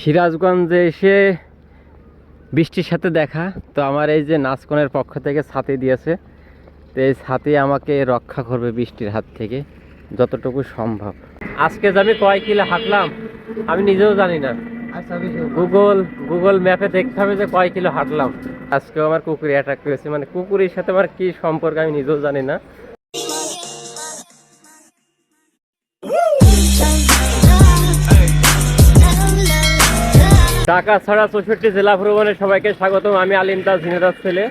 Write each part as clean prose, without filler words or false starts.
সিরাজগঞ্জে এসে বৃষ্টির সাথে দেখা। তো আমার এই যে নাচকনের পক্ষ থেকে ছাতি দিয়েছে, তো এই ছাতি আমাকে রক্ষা করবে বৃষ্টির হাত থেকে যতটুকু সম্ভব। আজকে যে আমি কয় কিলো হাঁটলাম আমি নিজেও জানি না। গুগল ম্যাপে দেখতে হবে যে কয় কিলো হাঁটলাম। আজকেও আমার কুকুরে অ্যাটাক করেছে, মানে কুকুরের সাথে আমার কি সম্পর্ক আমি নিজেও জানি না। ঢাকা ছাড়া 64 জেলা ভ্রমণে সবাইকে স্বাগতম। আমি আলিম দাস ঝিনাইদহ ছেলে।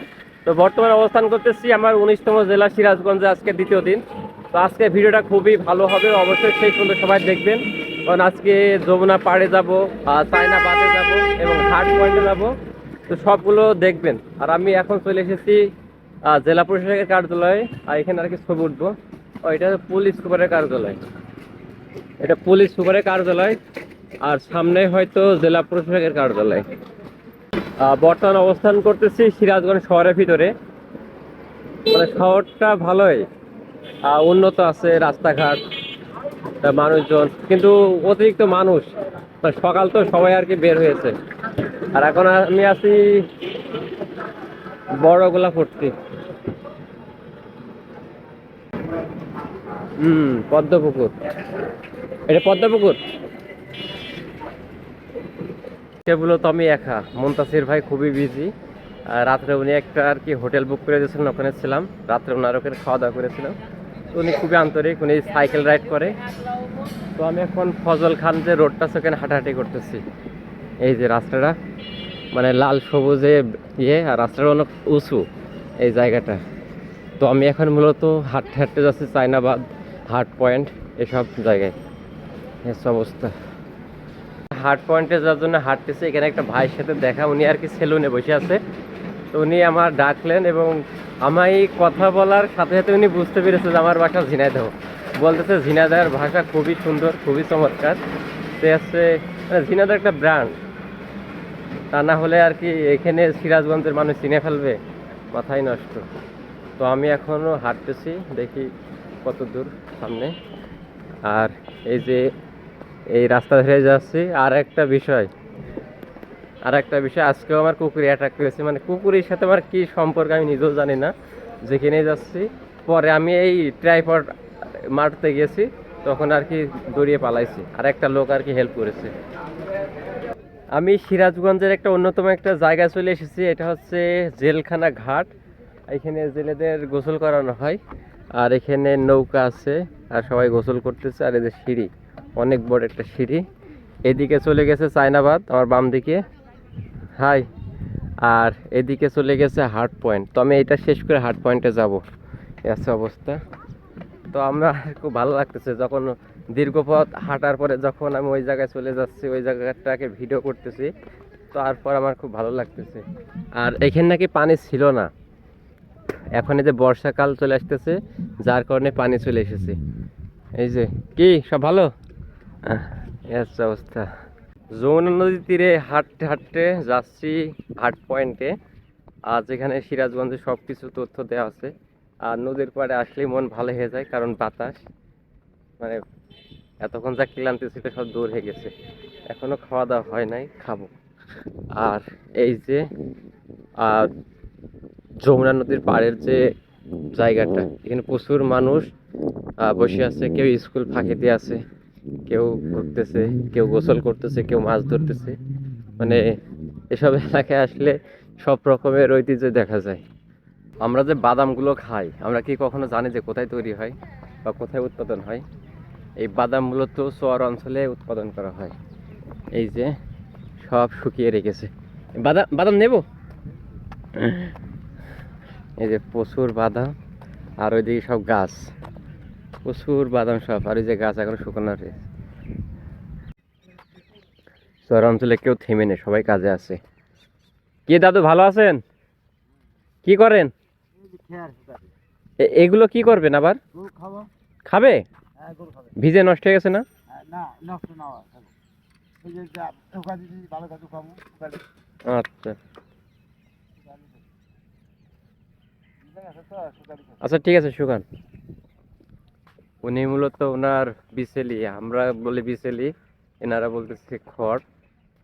তো বর্তমানে অবস্থান করতেছি আমার 19তম জেলা সিরাজগঞ্জে, আজকে দ্বিতীয় দিন। তো আজকে ভিডিওটা খুবই ভালো হবে, অবশ্যই সেই সুন্দর সবাই দেখবেন। কারণ আজকে যমুনা পাড়ে যাব, চায়না বাঁধে যাব এবং হাট পয়েন্টে যাব। তো সবগুলো দেখবেন। আর আমি এখন চলে এসেছি জেলা প্রশাসকের কার্যালয়ে। আর এখানে আর কি ছবি উঠবো। এটা পুলিশ সুপারের কার্যালয়, এটা পুলিশ সুপারের কার্যালয়। আর সামনে হয়তো জেলা প্রশাসকের কার্যালয়। বর্তমান অবস্থান করতেছি সিরাজগঞ্জ শহরের ভিতরে। মানে শহরটা ভালোই উন্নত আছে, রাস্তাঘাট, মানুষজন, কিন্তু অতিরিক্ত মানুষ। সকাল তো সবাই আর কি বের হয়েছে। আর এখন আমি আছি বড় গোলাপট্টি। পদ্মপুকুর, এটা পদ্মপুকুর। সেগুলো তো আমি একা, মুনতাসির ভাই খুবই বিজি। রাত্রে উনি একটা আর কি হোটেল বুক করে দিয়েছিলেন, ওখানে ছিলাম। রাত্রে ওনার ওখানে খাওয়া দাওয়া করেছিলাম। তো উনি খুবই আন্তরিক, উনি সাইকেল রাইড করে। তো আমি এখন ফজল খান যে রোডটা সেখানে হাঁটাহাঁটি করতেছি। এই যে রাস্তাটা মানে লাল সবুজে আর রাস্তাটা অনেক উঁচু এই জায়গাটা। তো আমি এখন মূলত হাঁটতে হাঁটতে যাচ্ছি চায়নাবাদ, হাট পয়েন্ট, এসব জায়গায়। এসব অবস্থা। হাট পয়েন্টে যাওয়ার জন্য হাঁটতেছে। এখানে একটা ভাইয়ের সাথে দেখা, উনি আর কি সেলুনে বসে আছে। তো উনি আমার ডাকলেন এবং আমায় কথা বলার সাথে সাথে উনি বুঝতে পেরেছে যে আমার বাসা ঝিনাইদহ। বলতেছে ঝিনাইদহের ভাষা খুবই সুন্দর, খুবই চমৎকার। সে হচ্ছে মানে ঝিনাইদহ একটা ব্র্যান্ড, তা না হলে আর কি এখানে সিরাজগঞ্জের মানুষ চিনে ফেলবে, মাথায় নষ্ট। তো আমি এখনও হাঁটতেছি, দেখি কত দূর সামনে। আর এই যে এই রাস্তা ধরে যাচ্ছি। আর একটা বিষয় আজকেও আমার কুকুরে অ্যাটাক করেছে। মানে কুকুরের সাথে আমার কি সম্পর্ক আমি নিজেও জানি না। যেখানে যাচ্ছি, পরে আমি এই ট্রাইপড মারতে গেছি, তখন আর কি দৌড়িয়ে পালাইছি। আর একটা লোক আর কি হেল্প করেছে। আমি সিরাজগঞ্জের একটা অন্যতম একটা জায়গায় চলে এসেছি। এটা হচ্ছে জেলখানা ঘাট। এখানে জেলেদের গোসল করানো হয়। আর এখানে নৌকা আছে, আর সবাই গোসল করতেছে। আর এদের সিঁড়ি, অনেক বড় একটা সিঁড়ি। এদিকে চলে গেছে চায়নাবাদ আমার বাম দিকে, হাই। আর এদিকে চলে গেছে হাট পয়েন্ট। তো আমি এটা শেষ করে হাট পয়েন্টে যাব, এসব অবস্থা। তো আমরা খুব ভালো লাগতেছে যখন দীর্ঘ পথ হাঁটার পরে যখন আমি ওই জায়গায় চলে যাচ্ছি, ওই জায়গাটাকে ভিডিও করতেছি। তারপর আমার খুব ভালো লাগতেছে। আর এখানে নাকি পানি ছিল না, এখন এই যে বর্ষাকাল চলে আসতেছে, যার কারণে পানি চলে এসেছে। এই যে কি সব ভালো অবস্থা। যমুনা নদীর তীরে হাঁটতে হাঁটতে যাচ্ছি হাট পয়েন্টে। আর যেখানে সিরাজগঞ্জে সব কিছু তথ্য দেওয়া আছে। আর নদীর পাড়ে আসলেই মন ভালো হয়ে যায়, কারণ বাতাস, মানে এতক্ষণ যা ক্লান্তি ছিল সব দূর হয়ে গেছে। এখনো খাওয়া দাওয়া হয় নাই, খাবো। আর এই যে যমুনা নদীর পাড়ের যে জায়গাটা, এখানে প্রচুর মানুষ বসে আছে। কেউ স্কুল ফাঁকি দিয়ে আছে, কেউ ঘুরতেছে, কেউ গোসল করতেছে, কেউ মাছ ধরতেছে। মানে এসব এলাকায় আসলে সব রকমের ঐতিহ্য দেখা যায়। আমরা যে বাদামগুলো খাই, আমরা কি কখনো জানি যে কোথায় তৈরি হয় বা কোথায় উৎপাদন হয়? এই বাদামগুলো তো চর অঞ্চলে উৎপাদন করা হয়। এই যে সব শুকিয়ে রেখেছে। বাদাম বাদাম নেব। এই যে প্রচুর বাদাম, আর ওইদিকে সব গাছ, প্রচুর বাদাম সব। আর ওই যে গাছ এখন শুকানো রয়েছে। চর অঞ্চলে কেউ থেমে নেই, সবাই কাজে আছে। কি দাদু ভালো আছেন? কি করেন? এগুলো কি করবেন আবার? খাবে? ভিজে নষ্ট হয়ে গেছে না? আচ্ছা আচ্ছা, ঠিক আছে, শুকান। উনি মূলত ওনার বিচেলি, আমরা বলি বিচেলি, এনারা বলতেছে খড়।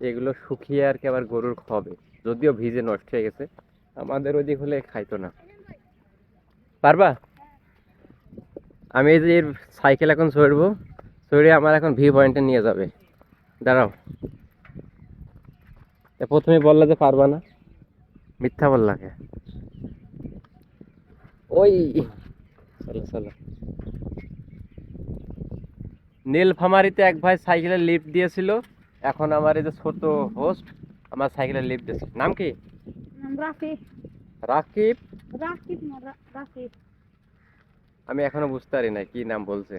এগুলো শুকিয়ে আর কি আবার গরুর খাবে, যদিও ভিজে নষ্ট হয়ে গেছে। আমাদের ওদিক হলে খাইতো না। পারবা? আমি এই যে এর সাইকেল এখন চড়বো, চড়ে আমার এখন ভিউ পয়েন্টে নিয়ে যাবে। দাঁড়াও, প্রথমে বললা যে পারবা না, মিথ্যা বললাকে। ওই চলো চলো। নীলফামারীতে এক ভাই সাইকেলের লিফট দিয়েছিল, এখন আমার এই যে ছোট হোস্ট আমার সাইকেলের লিফট দিয়েছে। নাম কি? রাফি। রাকিব? রাকিব না, রাফি। আমি এখনো বুঝতে পারি না কি নাম বলছে।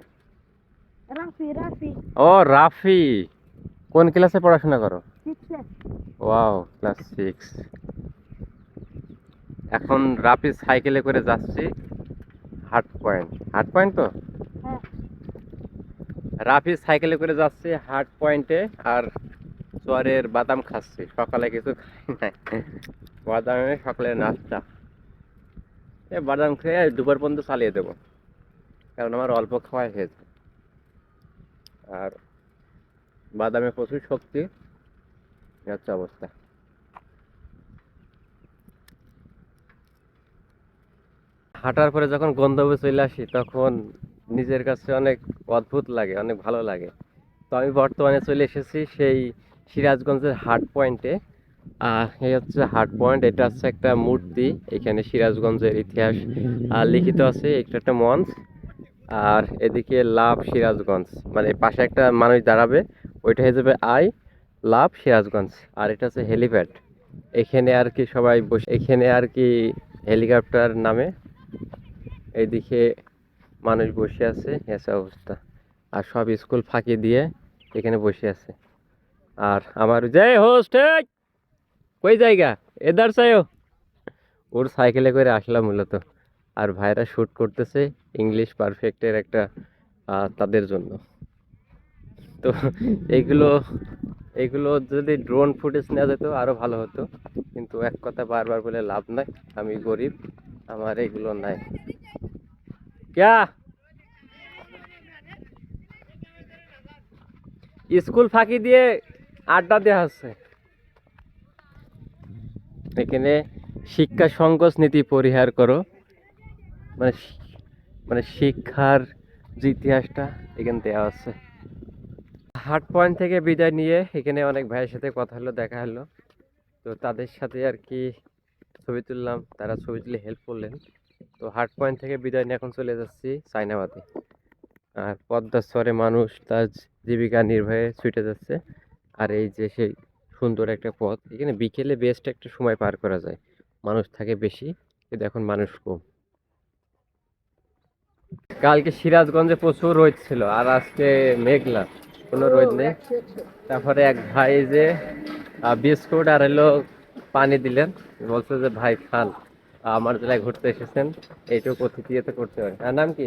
রাফি রাফি। ও রাফি, কোন ক্লাসে পড়াশোনা করো? 6 ওয়াও, ক্লাস 6। এখন রাফি সাইকেলে করে যাচ্ছি হাট পয়েন্ট। হাট পয়েন্ট তো? হ্যাঁ। রাফি সাইকেলে করে যাচ্ছি হাট পয়েন্টে, আর চরের বাদাম খাচ্ছি। সকালে কিছু খাই নাই, বাদামে সকালে নাস্তা। এই বাদাম খেয়ে দুপুর পর্যন্ত চালিয়ে দেবো, কারণ আমার অল্প খাওয়াই হয়েছে। আর বাদামে প্রচুর শক্তি, এই হচ্ছে অবস্থা। হাঁটার পরে যখন গন্তব্যে চলে আসি তখন নিজের কাছে অনেক অদ্ভুত লাগে, অনেক ভালো লাগে। তো আমি বর্তমানে চলে এসেছি সেই সিরাজগঞ্জের হাট পয়েন্টে। এই হচ্ছে হাট পয়েন্ট, এটা হচ্ছে একটা মূর্তি, এখানে সিরাজগঞ্জের ইতিহাস লিখিত আছে। এটা একটা মঞ্চ, আর এদিকে লাভ সিরাজগঞ্জ, মানে পাশে একটা মানুষ দাঁড়াবে, ওইটা হয়ে যাবে আই লাভ সিরাজগঞ্জ। আর এটা হচ্ছে হেলিপ্যাড, এখানে আর কি সবাই বসে, এখানে আর কি হেলিকপ্টার নামে। এইদিকে মানুষ বসে আছে, এসে অবস্থা। আর সব স্কুল ফাঁকি দিয়ে এখানে বসে আছে। আর আমার যে হোস্ট, কই জায়গা এদার চাইও, ওর সাইকেলে করে আসলাম মূলত। আর ভাইরা শুট করতেছে ইংলিশ পারফেক্টের একটা তাদের জন্য। তো এগুলো এগুলো যদি ড্রোন ফুটেজ নেওয়া যেত আরো ভালো হতো, কিন্তু এক কথা বারবার বলে লাভ নাই, আমি গরিব, আমার এগুলো নাই। ক্যা স্কুল ফাঁকি দিয়ে আড্ডা দেওয়া হচ্ছে এখানে। শিক্ষা সংকোচ নীতি পরিহার করো, মানে মানে শিক্ষার যে ইতিহাসটা এখানে দেওয়া আছে। হাট পয়েন্ট থেকে বিদায় নিয়ে এখানে অনেক ভাইয়ের সাথে কথা হলো, দেখা হলো। তো তাদের সাথে আর কি ছবি তুললাম, তারা ছবি তুলে হেল্প করলেন। তো হাট পয়েন্ট থেকে বিদায় নিয়ে এখন চলে যাচ্ছি চায়নাবাদে। আর পদ্মার চরে মানুষ তার জীবিকা নির্বাহে ছুটে যাচ্ছে। আর এই যে সেই সুন্দর একটা পথ, এখানে বিকেলে বেস্ট একটা সময় পার করা যায়, মানুষ থাকে বেশি, কিন্তু এখন মানুষ কম। কালকে সিরাজগঞ্জে প্রচুর রোদ ছিল, আর আজকে মেঘলা, কোনো রোদ নেই। তারপরে এক ভাই যে বিস্কুট আর হলো পানি দিলেন, বলছে যে ভাই খান, আমার জেলায় ঘুরতে এসেছেন, এইটুকু অতিথিয়তা করতে পারে। আর নাম কি?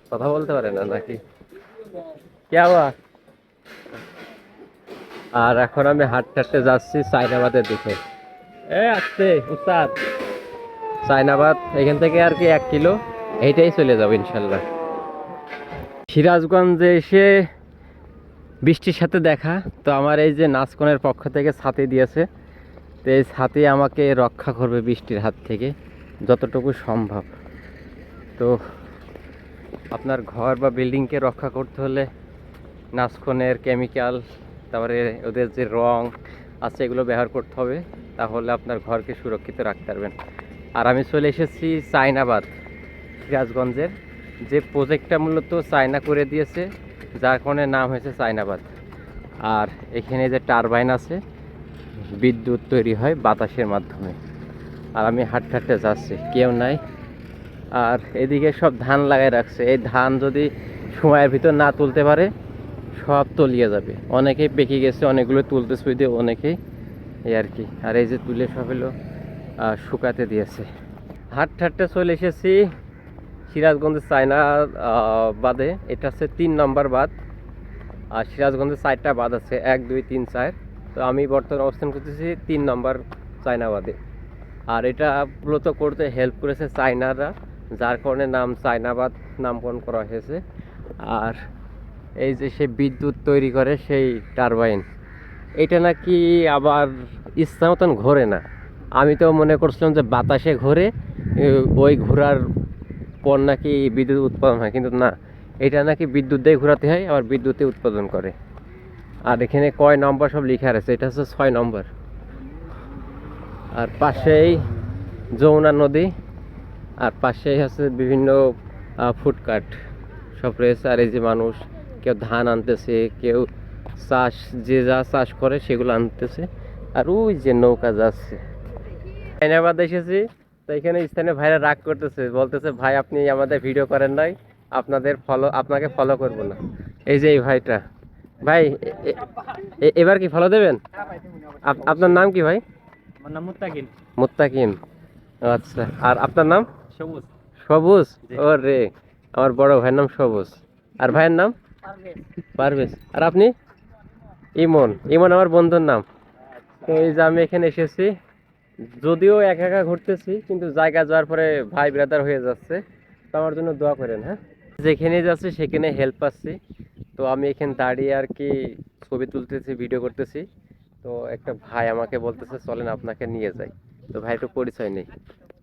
কথা বলতে পারে না নাকি? কে আবার? আর এখন আমি হাঁটতে যাচ্ছি চায়নাবাদের দিকে। আসছে উস্তাদ, চায়নাবাদ এখান থেকে আর কি 1 কিলো, এইটাই চলে যাবো ইনশাল্লাহ। সিরাজগঞ্জে এসে বৃষ্টির সাথে দেখা, তো আমার এই যে নাচকনের পক্ষ থেকে ছাতি দিয়েছে, তো এই ছাতি আমাকে রক্ষা করবে বৃষ্টির হাত থেকে যতটুকু সম্ভব। তো আপনার ঘর বা বিল্ডিংকে রক্ষা করতে হলে নাচকনের কেমিক্যাল, তারপরে ওদের যে রং আছে এগুলো ব্যবহার করতে হবে, তাহলে আপনার ঘরকে সুরক্ষিত রাখতে পারবেন। আর আমি চলে এসেছি চায়নাবাদ, সিরাজগঞ্জের যে প্রজেক্টটা মূলত চায়না করে দিয়েছে, যার কারণে নাম হয়েছে চায়নাবাদ। আর এখানে যে টারবাইন আছে, বিদ্যুৎ তৈরি হয় বাতাসের মাধ্যমে। আর আমি হাঁটতে হাঁটতে যাচ্ছি, কেউ নাই। আর এদিকে সব ধান লাগাই রাখছে, এই ধান যদি সময়ের ভিতর না তুলতে পারে সব তলিয়ে যাবে। অনেকেই পেকে গেছে, অনেকগুলো তুলতে সুইদে অনেকেই, এই আর কি। আর এই যে তুলে সব হলো শুকাতে দিয়েছে। হাঁটতে হাঁটতে চলে এসেছি সিরাজগঞ্জের চায়না বাদে, এটা হচ্ছে 3 নম্বর বাঁধ। আর সিরাজগঞ্জে 4টা বাঁধ আছে, 1 2 3 4। তো আমি বর্তমানে অবস্থান করতেছি 3 নম্বর চায়না বাঁধে। আর এটা মূলত করতে হেল্প করেছে চায়নারা, যার কারণে নাম চায়নাবাদ নামকরণ করা হয়েছে। আর এই যে সে বিদ্যুৎ তৈরি করে সেই টারবাইন, এটা নাকি আবার ইচ্ছা মতন ঘোরে না। আমি তো মনে করছিলাম যে বাতাসে ঘোরে, ওই ঘোরার পর নাকি বিদ্যুৎ উৎপাদন হয়, কিন্তু না, এটা নাকি বিদ্যুৎ দিয়ে ঘোরাতে হয়, আবার বিদ্যুতে উৎপাদন করে। আর এখানে কয় নম্বর সব লেখা আছে, এটা হচ্ছে 6 নম্বর। আর পাশেই যমুনা নদী, আর পাশেই হচ্ছে বিভিন্ন ফুডকার্ট সব রয়েছে। আর এই যে মানুষ, কেউ ধান আনতেছে, কেউ চাষ, যে যা চাষ করে সেগুলো আনতেছে। আর ওই যে নৌকা যাচ্ছে। হায়দ্রাবাদ এসেছি, তো এখানে স্থানীয় ভাইরা রাগ করতেছে, বলতেছে ভাই আপনি আমাদের ভিডিও করেন নাই, আপনাকে ফলো করব না। এই যে এই ভাইটা, ভাই এবার কি ফলো দেবেন? আপনার নাম কি ভাই? আমার নাম মুত্তাকিন। মুত্তাকিন, আচ্ছা। আর আপনার নাম? সবুজ। সবুজ, ও রে, আমার বড় ভাইয়ের নাম সবুজ। আর ভাইয়ের নাম? পারভেজ। আর আপনি? ইমন। ইমন আমার বন্ধুর নাম। তো এই যে আমি এখানে এসেছি, যদিও একা একা ঘুরতেছি, কিন্তু জায়গা যাওয়ার পরে ভাই ব্রাদার হয়ে যাচ্ছে। তো আমার জন্য দোয়া করেন, হ্যাঁ। যেখানে যাচ্ছি সেখানে হেল্প পাচ্ছি। তো আমি এখানে দাঁড়িয়ে আর কি ছবি তুলতেছি, ভিডিও করতেছি। তো একটা ভাই আমাকে বলতেছে চলেন আপনাকে নিয়ে যাই। তো ভাই একটু পরিচয় নেই।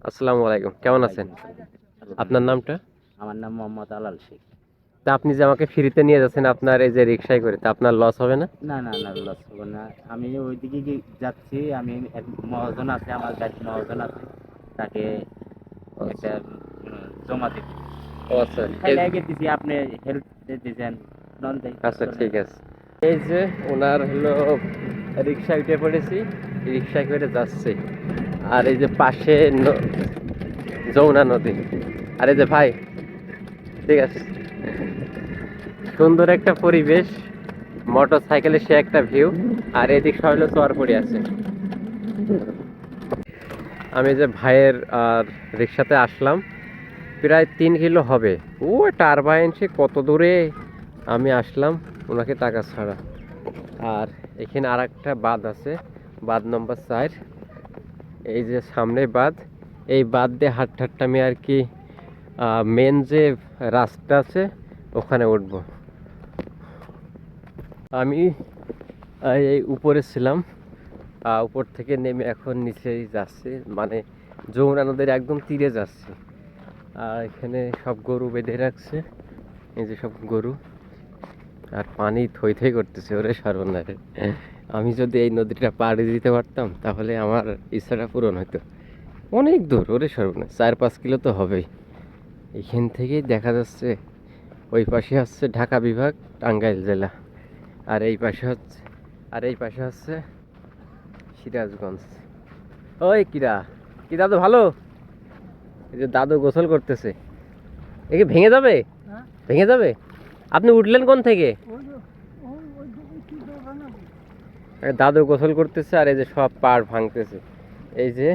আসসালামু আলাইকুম, কেমন আছেন? আপনার নামটা? আমার নাম মোহাম্মদ আলাল শেখ। তা আপনি যে আমাকে ফ্রিতে নিয়ে যাচ্ছেন আপনার এই যে রিক্সায় করে, তা আপনার লস হবে না? না না না, লস হবে না। আমি ওইদিকে যাচ্ছি, আমি এক মহাজন আছে, আমার গাড়ি মহাজন আছে, তাকে একটা জমা দিচ্ছি। ও আচ্ছা, দিচ্ছি, আপনি হেল্প দিয়েছেন। আচ্ছা ঠিক আছে। এই যে ওনার হলো রিক্সায় উঠে পড়েছি, রিক্সায় করে যাচ্ছে। আর এই যে পাশে যমুনা নদী। আর এই যে ভাই, ঠিক আছে, সুন্দর একটা পরিবেশ, মোটর সাইকেলে সে একটা ভিউ। আর এদিক সব হলো চর পড়ে আছে। আমি যে ভাইয়ের আর রিক্সাতে আসলাম, প্রায় 3 কিলো হবে। ও টারবাইন, সে কত দূরে আমি আসলাম ওনাকে টাকা ছাড়া। আর এখানে আর একটা বাঁধ আছে, বাঁধ নম্বর 4। এই যে সামনে বাঁধ, এই বাঁধ দিয়ে হাঁটতে হাঁটতে আমি আর কি মেন যে রাস্তা আছে ওখানে উঠবো। আমি এই উপরে ছিলাম, উপর থেকে নেমে এখন নিচেই যাচ্ছি, মানে যমুনা নদীর একদম তীরে যাচ্ছি। আর এখানে সব গরু বেঁধে রাখছে, এই যে সব গরু। আর পানি থই থই করতেছে, ওরে সর্বনাশে। আমি যদি এই নদীটা পাড়ি দিতে পারতাম তাহলে আমার ইচ্ছাটা পূরণ হতো। অনেক দূর, ওরে সর্বনাশ, 4-5 কিলো তো হবেই। এখান থেকেই দেখা যাচ্ছে ওই পাশে হচ্ছে ঢাকা বিভাগ, টাঙ্গাইল জেলা। আর এই পাশে হচ্ছে সিরাজগঞ্জ। ওই কিরা, কি দাদু ভালো? এই যে দাদু গোসল করতেছে, একে ভেঙে যাবে, ভেঙে যাবে। আপনি উঠলেন কোন থেকে? দাদু গোসল করতেছে, আর এই যে সব পাড় ভাঙতেছে। এই যে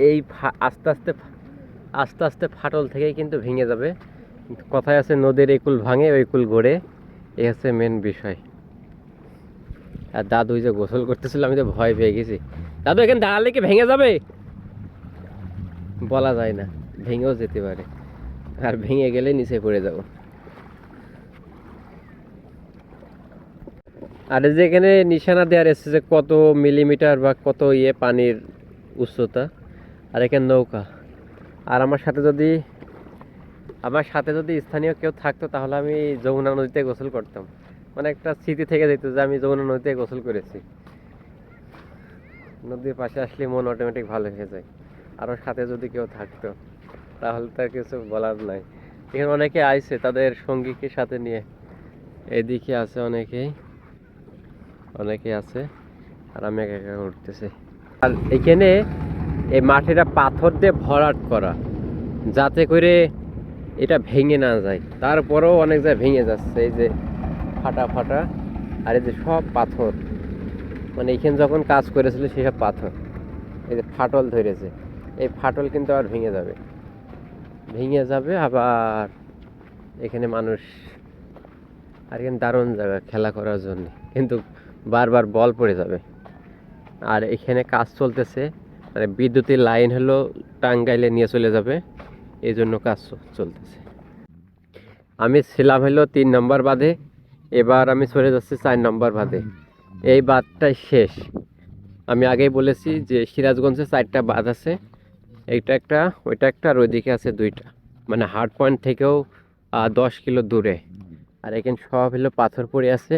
এই আস্তে আস্তে আস্তে আস্তে ফাটল থেকেই কিন্তু ভেঙে যাবে। কথায় আছে নদীর এই কুল ভাঙে ওই কুল গড়ে, এই হচ্ছে মেন বিষয়। আর দাদু যে গোসল করতেছিল, আমি তো ভয় পেয়ে গেছি। দাদু এখানে দাঁড়ালে কি ভেঙে যাবে? বলা যায় না, ভেঙেও যেতে পারে। আর ভেঙে গেলে নিচে পড়ে যাব। আর এই যে এখানে নিশানা দেওয়া রয়েছে যে কত মিলিমিটার বা কত পানির উচ্চতা। আর এখানে নৌকা। আর আমার সাথে যদি স্থানীয় কেউ থাকতো তাহলে আমি যমুনা নদীতে গোসল করতাম। মানে একটা স্মৃতি থেকে যেত যে আমি যমুনা নদীতে গোসল করেছি। নদীর পাশে আসলে মন অটোমেটিক ভালো হয়ে যায়। আরও সাথে যদি কেউ থাকতো তাহলে তার কিছু বলার নাই। এখানে অনেকে আইছে তাদের সঙ্গীকে সাথে নিয়ে, এদিকে আছে অনেকে আছে। আর আমি একা একা উঠতেছি। আর এখানে এই মাটিটা পাথর দিয়ে ভরাট করা, যাতে করে এটা ভেঙে না যায়। তারপরেও অনেক জায়গায় ভেঙে যাচ্ছে, এই যে ফাটা। আর এই যে সব পাথর, মানে এখানে যখন কাজ করেছিল সেসব পাথর। এই যে ফাটল ধরেছে, এই ফাটল কিন্তু আবার ভেঙে যাবে আবার। এখানে মানুষ, আর এখানে দারুণ জায়গা খেলা করার জন্য, কিন্তু বারবার বল পড়ে যাবে। আর এখানে কাজ চলতেছে, মানে বিদ্যুতের লাইন হলো টাঙ্গাইলে নিয়ে চলে যাবে, এই জন্য কাজ চলতেছে। আমি ছিলাম হলো 3 নম্বর বাঁধে, এবার আমি চলে যাচ্ছি 4 নম্বর বাঁধে। এই বাঁধটাই শেষ। আমি আগেই বলেছি যে সিরাজগঞ্জে 4টা বাঁধ আছে, এইটা একটা, ওইটা একটা, আর ওইদিকে আছে 2টা, মানে হার্ড পয়েন্ট থেকেও 10 কিলো দূরে। আর এখানে সব হলো পাথর পড়ে আছে।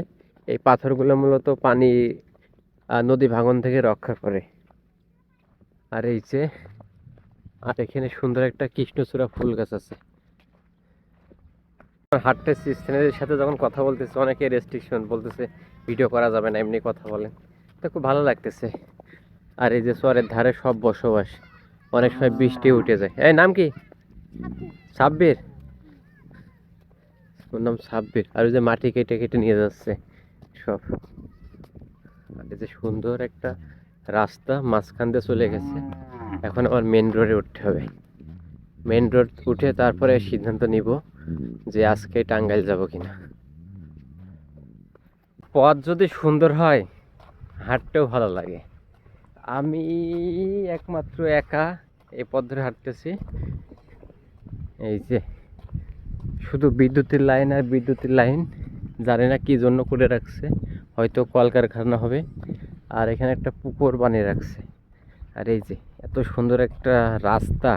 এই পাথরগুলো মূলত পানি নদী ভাঙন থেকে রক্ষা করে। আর এই যে, আর এখানে সুন্দর একটা কৃষ্ণচূড়া ফুল গাছ আছে। হাঁটতেছি, স্থানীয়দের সাথে যখন কথা বলতেছে অনেকে রেস্ট্রিকশন বলতেছে, ভিডিও করা যাবে না, এমনি কথা বলেন, তো খুব ভালো লাগতেছে। আর এই যে চরের ধারে সব বসবাস, অনেক সময় বৃষ্টি উঠে যায়। এই নাম কি? সাব্বির। ওর নাম সাব্বির। আর ওই যে মাটি কেটে কেটে নিয়ে যাচ্ছে সব। আর এই যে সুন্দর একটা রাস্তা মাঝখান দিয়ে চলে গেছে। এখন আমার মেন রোডে উঠতে হবে। মেন রোড উঠে তারপরে সিদ্ধান্ত নিব যে আজকে টাঙ্গাইল যাব কিনা। পথ যদি সুন্দর হয় হাঁটতেও ভালো লাগে। আমি একমাত্র একা এই পথ ধরে হাঁটতেছি। এই যে শুধু বিদ্যুতের লাইন আর বিদ্যুতের লাইন, জানি না কি জন্য করে রাখছে, হয়তো কলকারখানা হবে। আর এখানে একটা পুকুর বানিয়ে রাখছে। আর এই যে এত সুন্দর একটা রাস্তা,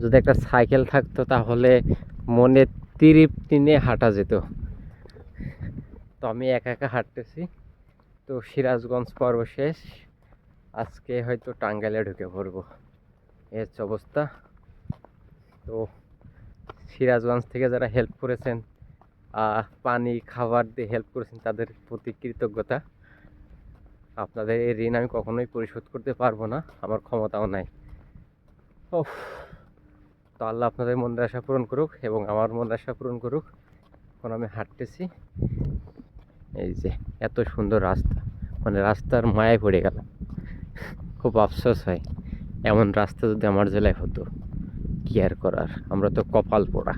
যদি একটা সাইকেল থাকতো তাহলে মনে তৃপ্তি নিয়ে হাঁটা যেত। তো আমি একা একা হাঁটতেছি। তো সিরাজগঞ্জ পর্ব শেষ, আজকে হয়তো টাঙ্গাইলে ঢুকে পড়বো, এই হচ্ছে অবস্থা। তো সিরাজগঞ্জ থেকে যারা হেল্প করেছেন, পানি খাবার দিয়ে হেল্প করেছেন, তাদের প্রতি কৃতজ্ঞতা। আপনাদের এই ঋণ আমি কখনোই পরিশোধ করতে পারবো না, আমার ক্ষমতাও নাই। ও, তো আল্লাহ আপনাদের মনের আশা পূরণ করুক এবং আমার মনের আশা পূরণ করুক। এখন আমি হাঁটতেছি। এই যে এত সুন্দর রাস্তা, মানে রাস্তার মায়ায় পড়ে গেলাম। খুব আফসোস হয়, এমন রাস্তা যদি আমার জেলায় হতো, কি আর করার, আমরা তো কপাল পোড়া।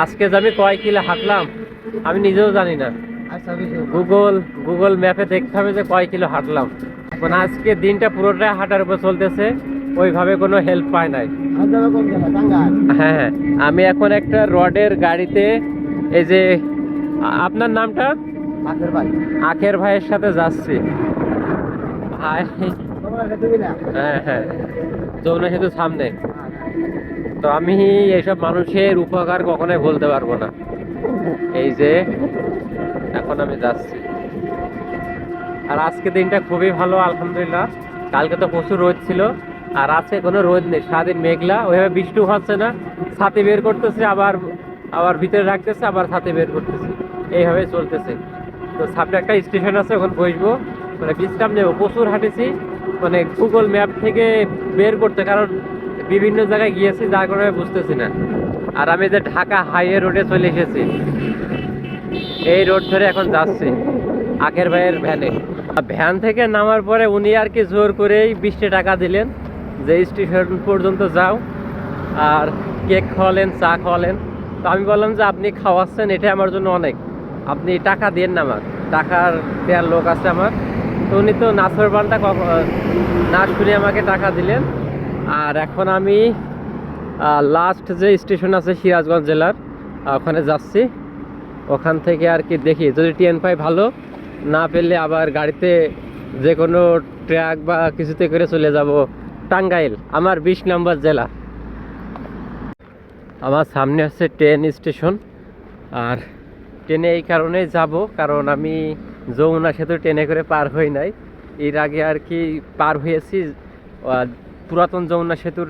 আজকে যে আমি কয় কিলো হাঁটলাম আমি নিজেও জানি না। গুগল ম্যাপে দেখতে হবে যে কয় কিলো হাঁটলাম। মানে আজকে দিনটা পুরোটা হাঁটার উপর চলতেছে, ওইভাবে কোনো হেল্প পায় নাই। হ্যাঁ হ্যাঁ, আমি এখন একটা রডের গাড়িতে, এই যে আপনার নামটা? আখের ভাইয়ের সাথে যাচ্ছি। হ্যাঁ হ্যাঁ, যমুনা সেতু সামনে। তো আমি এইসব মানুষের উপকার কখনোই বলতে পারবো না। এই যে এখন আমি যাচ্ছি। আর আজকে দিনটা খুবই ভালো আলহামদুলিল্লাহ। কালকে তো প্রচুর রোদ ছিল, আর আজকে কোনো রোদ নেই, সারাদিন মেঘলা, ওইভাবে বৃষ্টিও হচ্ছে না। ছাতি বের করতেছে, আবার আবার ভিতরে রাখতেছে, আবার ছাতি বের করতেছে, এইভাবে চলতেছে। তো সামনে একটা স্টেশন আছে, ওখানে বসবো, মানে বিশ্রাম নেবো। প্রচুর হাঁটেছি, মানে গুগল ম্যাপ থেকে বের করতে, কারণ বিভিন্ন জায়গায় গিয়েছি যার কারণে বুঝতেছি না। আর আমি যে ঢাকা হাইওয়ে রোডে চলে এসেছি, এই রোড ধরে এখন যাচ্ছি আখের ভাইয়ের ভ্যানে। ভ্যান থেকে নামার পরে উনি আর কি জোর করেই 20 টাকা দিলেন যে স্টেশন পর্যন্ত যাও, আর কেক খাওয়ালেন, চা খাওয়ালেন। তো আমি বললাম যে আপনি খাওয়াচ্ছেন, এটা আমার জন্য অনেক, আপনি টাকা দেন না, আমার টাকার দেওয়ার লোক আছে আমার। তো উনি তো নাচর বানটা না শুনে আমাকে টাকা দিলেন। আর এখন আমি লাস্ট যে স্টেশন আছে সিরাজগঞ্জ জেলার, ওখানে যাচ্ছি। ওখান থেকে আর কি দেখি, যদি ট্রেন পাই ভালো, না পেলে আবার গাড়িতে যে কোনো ট্রাক বা কিছুতে করে চলে যাব টাঙ্গাইল, আমার 20 নম্বর জেলা। আমার সামনে আছে ট্রেন স্টেশন। আর ট্রেনে এই কারণেই যাব, কারণ আমি যমুনা সেতু ট্রেনে করে পার হই নাই। এর আগে আর কি পার হয়েছি পুরাতন যমুনা সেতুর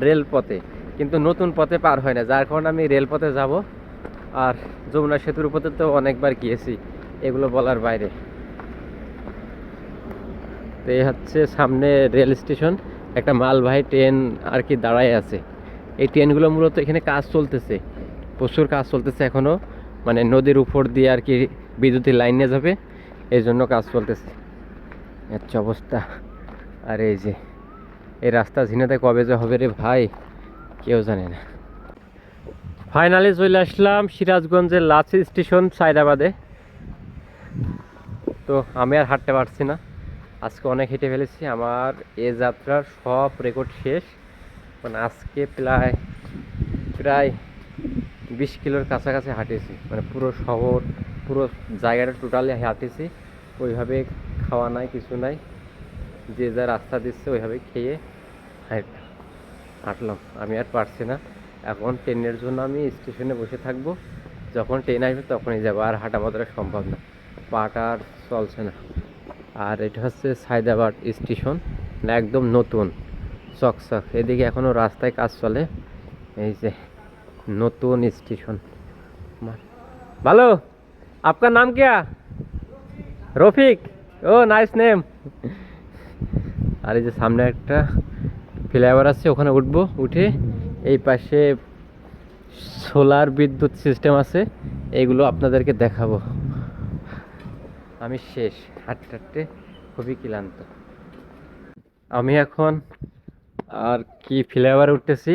রেল পথে, কিন্তু নতুন পথে পার হয় না, যার কারণে আমি রেলপথে যাব। আর যমুনা সেতুর উপরে তো অনেকবার গিয়েছি, এগুলো বলার বাইরে। তো এই হচ্ছে সামনে রেল স্টেশন, একটা মালবাহী ট্রেন আর কি দাঁড়ায় আছে। এই ট্রেনগুলো মূলত এখানে কাজ চলতেছে, প্রচুর কাজ চলতেছে এখনও, মানে নদীর উপর দিয়ে আর কি বিদ্যুতের লাইন নিয়ে যাবে, এই জন্য কাজ চলতেছে। আচ্ছা অবস্থা। আর এই যে এই রাস্তা ঝিনাইদহ কবে যে হবে রে ভাই, কেউ জানে না। ফাইনালি চলে আসলাম সিরাজগঞ্জের লাস্ট স্টেশন সায়দাবাদে। তো আমি আর হাঁটতে পারছি না, আজকে অনেক হেঁটে ফেলেছি। আমার এ যাত্রার সব রেকর্ড শেষ, মানে আজকে প্রায় প্রায় 20 কিলোর কাছাকাছি হাঁটেছি, মানে পুরো শহর, পুরো জায়গাটা টোটালি হাঁটেছি। ওইভাবে খাওয়া নাই, কিছু নাই, যে যা রাস্তা দিচ্ছে ওইভাবে খেয়ে হাঁটলাম। আমি আর পারছি না, এখন ট্রেনের জন্য আমি স্টেশনে বসে থাকবো, যখন ট্রেন আসবে তখনই যাবো, আর হাঁটা মাত্রা সম্ভব না, পাটা আর চলছে না। আর এটা হচ্ছে সায়দাবাদ স্টেশন, না একদম নতুন চকচক, এদিকে এখনো রাস্তায় কাজ চলে। এই যে নতুন স্টেশন। ভালো, আপনার নাম क्या? রফিক। ও নাইস নেম। আর এই যে সামনে একটা ফ্লাইওভার আছে, ওখানে উঠবো, উঠে এই পাশে সোলার বিদ্যুৎ সিস্টেম আছে, এইগুলো আপনাদেরকে দেখাবো। আমি শেষ, হাঁটতে হাঁটতে খুবই ক্লান্ত। আমি এখন আর কি ফ্লাইওভারে উঠতেছি,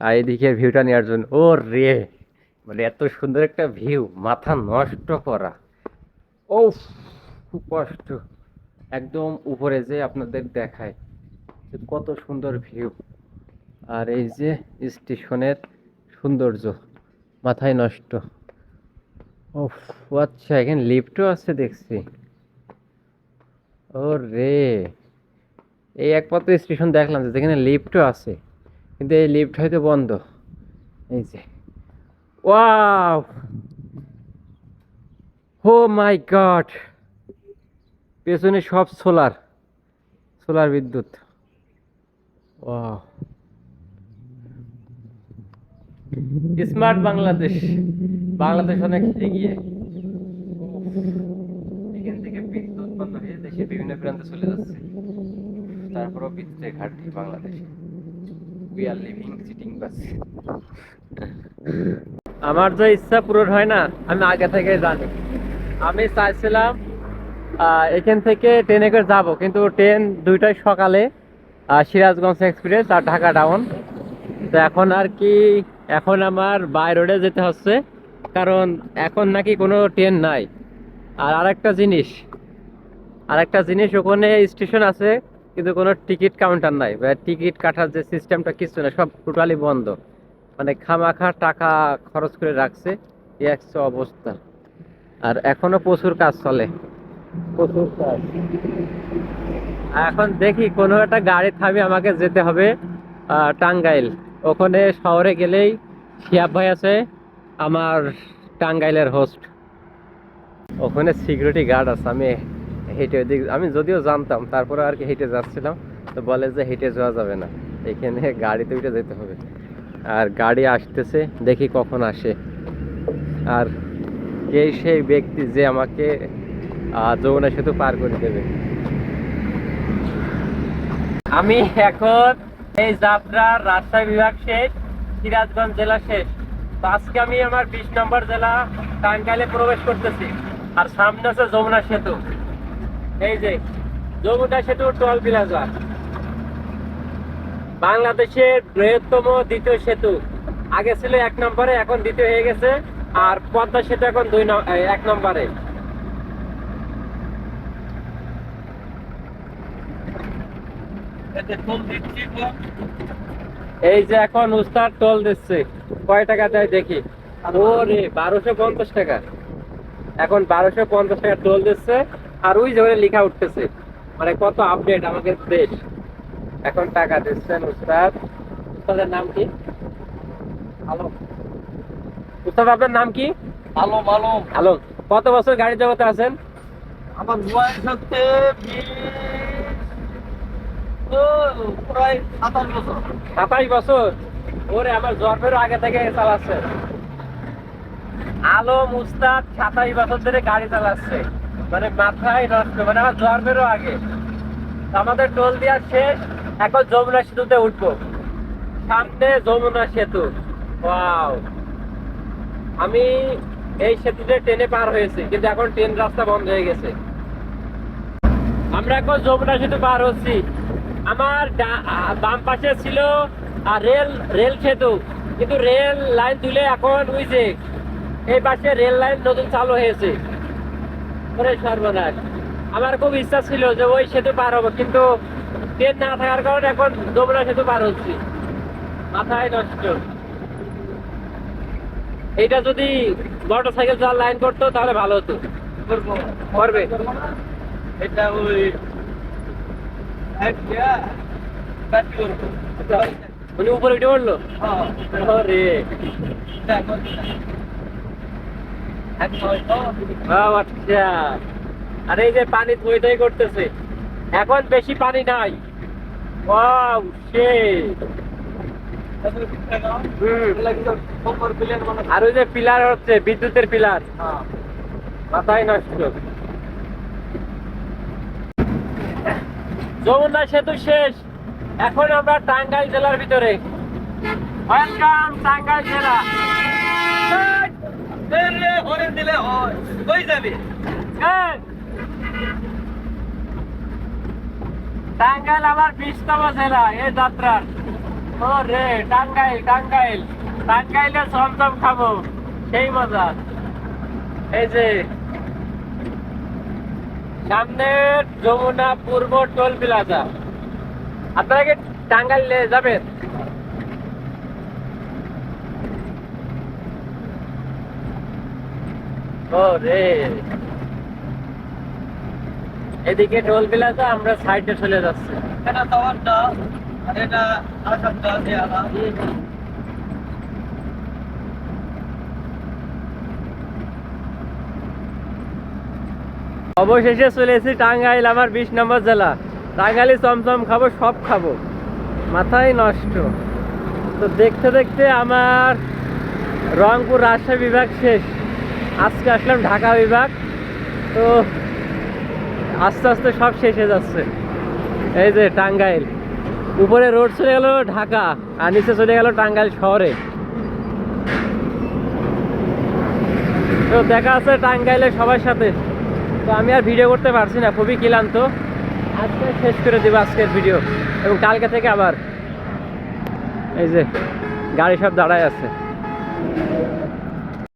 আর এদিকের ভিউটা নেওয়ার জন্য। ও রে, মানে এত সুন্দর একটা ভিউ, মাথা নষ্ট করা। ও খুব কষ্ট। একদম উপরে যে আপনাদের দেখায় যে কত সুন্দর ভিউ, আর এই যে স্টেশনের সৌন্দর্য, মাথায় নষ্ট। ও আচ্ছা, এখানে লিফটও আছে দেখছি। ও রে, এই একমাত্র স্টেশন দেখলাম যে যেখানে লিফটও আছে, কিন্তু এই লিফট হয়তো বন্ধ। এই যে ওয়াও, ও মাই গড, পেছনে সব সোলার, সোলার বিদ্যুৎ। ওয়াও, স্মার্ট বাংলাদেশ, বাংলাদেশ অনেক এগিয়ে। এখান থেকে বিদ্যুৎ উৎপন্ন হয়ে দেশের বিভিন্ন প্রান্তে চলে যাচ্ছে, তারপরও বিদ্যুতের ঘাটতি বাংলাদেশে। উই আর লিভিং সিটিং বাস। আমার যে ইচ্ছা পূরণ হয় না, আমি আগে থেকে জানি। আমি চাইছিলাম এখান থেকে ট্রেনে করে যাবো, কিন্তু ট্রেন 2টায় সকালে, সিরাজগঞ্জ এক্সপ্রেস আর ঢাকা ডাউন। তো এখন আর কি, এখন আমার বাই রোডে যেতে হচ্ছে, কারণ এখন নাকি কোনো ট্রেন নাই। আর আরেকটা জিনিস, ওখানে স্টেশন আছে কিন্তু কোনো টিকিট কাউন্টার নাই, টিকিট কাটার যে সিস্টেমটা কিছু না, সব টোটালি বন্ধ। মানে খামাখা টাকা খরচ করে রাখছে, এই একটা অবস্থা। আর এখনো প্রচুর কাজ চলে, প্রচুর কাজ। এখন দেখি কোনো একটা গাড়ি থামিয়ে আমাকে যেতে হবে টাঙ্গাইল। ওখানে শহরে গেলেই শিয়াব ভাই আছে, আমার টাঙ্গাইলের হোস্ট, ওখানে সিকিউরিটি গার্ড আছে। আমি হেঁটে ওদিক, আমি যদিও জানতাম, তারপরে আর কি হেঁটে যাচ্ছিলাম, তো বলে যে হেঁটে যাওয়া যাবে না, এখানে গাড়িতে উঠে যেতে হবে। আর গাড়ি আসতেছে, দেখি কখন আসে। আর কে সেই ব্যক্তি যে আমাকে যমুনা সেতু পার করে দেবে। আমি এখন এই যাত্রার রাজশাহী বিভাগ শেষ, সিরাজগঞ্জ জেলা শেষ। তো আজকে আমি আমার 20 নম্বর জেলা টাঙ্গাইলে প্রবেশ করতেছি। আর সামনে আছে যমুনা সেতু, এই যে যমুনা সেতু টোল প্লাজা, বাংলাদেশের বৃহত্তম দ্বিতীয় সেতু। আগে ছিল 1 নম্বরে, এখন দ্বিতীয় হয়ে গেছে। আর পদ্মা সেতু এখন 1 নম্বরে। এই যে এখন উস্তাদ টোল দিচ্ছে, কয় টাকা দেয় দেখি। ওরে 1250 টাকা, এখন 1250 টাকা টোল দিচ্ছে। আর ওই যে লেখা উঠতেছে, মানে কত আপডেট আমাদের দেশ। এখন টাকা দিচ্ছেন উস্তাদ। উস্তাদের নাম কি? আলম। উস্তাদ আপনার নাম কি? আলম আলম। আলম। কত বছর গাড়ি জগতে আছেন? আমার বয়স হচ্ছে প্রায় 27 বছর। 27 বছর? ওরে, আমার জন্মেরও আগে থেকে চালাচ্ছে। আলম উস্তাদ 27 বছর ধরে গাড়ি চালাচ্ছে, মানে মাথায় নষ্ট, মানে আমার জন্মেরও আগে। আমাদের টোল দেওয়া শেষ, এখন যমুনা সেতুতে উঠবো। সামনে যমুনা সেতু। ওয়াও, আমি এই সেতুতে ট্রেনে পার হয়েছি, কিন্তু এখন ট্রেন রাস্তা বন্ধ হয়ে গেছে। আমরা এখন যমুনা সেতু পার হচ্ছি। আমার বাম পাশে ছিল রেল সেতু, কিন্তু রেল লাইন তুলে এখন ওই যে এই পাশে রেল লাইন নতুন চালু হয়েছে। সর্বনাশ, আমার খুব ইচ্ছা ছিল যে ওই সেতু পার হবো, কিন্তু ট্রেন না থাকার কারণে এখন যমুনা সেতু পার হচ্ছি। মাথায় নষ্ট। এটা যদি মোটরসাইকেল চালার লাইন করতো তাহলে ভালো হতো। করবে এটা ওই উনি উপরে উঠে পড়লো। আরে আচ্ছা, আর এই যে পানি থই থই করতেছে, এখন বেশি পানি নাই। Wow sheet. আর ওই যে পিলার হচ্ছে বিদ্যুতের পিলার, মাথায় নষ্ট। যমুনা সেতু শেষ, এখন আমরা টাঙ্গাইল জেলার ভিতরে। ওয়েলকাম টাঙ্গাইল জেলা। এই, টাঙ্গাইল আমার 20তম জেলা এই যাত্রার। ও রে টাঙ্গাইল, টাঙ্গাইল, টাঙ্গাইলে চমচম খাবো, সেই মজা। এই যে সামনে যমুনা পূর্ব টোল প্লাজা। আপনারা কি টাঙ্গাইলে যাবেন? ও রে, এদিকে টোল প্লাজা, আমরা সাইডে চলে যাচ্ছি। এটা টাওয়ারটা আর এটা আসামটা দেয়ালা। অবশেষে চলে এসেছি টাঙ্গাইল, আমার 20 নম্বর জেলা। টাঙ্গাইলে চমচম খাবো, সব খাবো, মাথায় নষ্ট। তো দেখতে দেখতে আমার রংপুর রাজশাহী বিভাগ শেষ, আজকে আসলাম ঢাকা বিভাগ। তো আস্তে আস্তে সব শেষ হয়ে যাচ্ছে। এই যে টাঙ্গাইল, উপরে রোড চলে গেল ঢাকা, আর নিচে চলে গেল টাঙ্গাইল শহরে। তো দেখা আছে টাঙ্গাইলে সবার সাথে। তো আমি আর ভিডিও করতে পারছি না, খুবই ক্লান্ত। আজকে শেষ করে দেবো আজকের ভিডিও, এবং কালকে থেকে আবার। এই যে গাড়ি সব দাঁড়ায় আছে।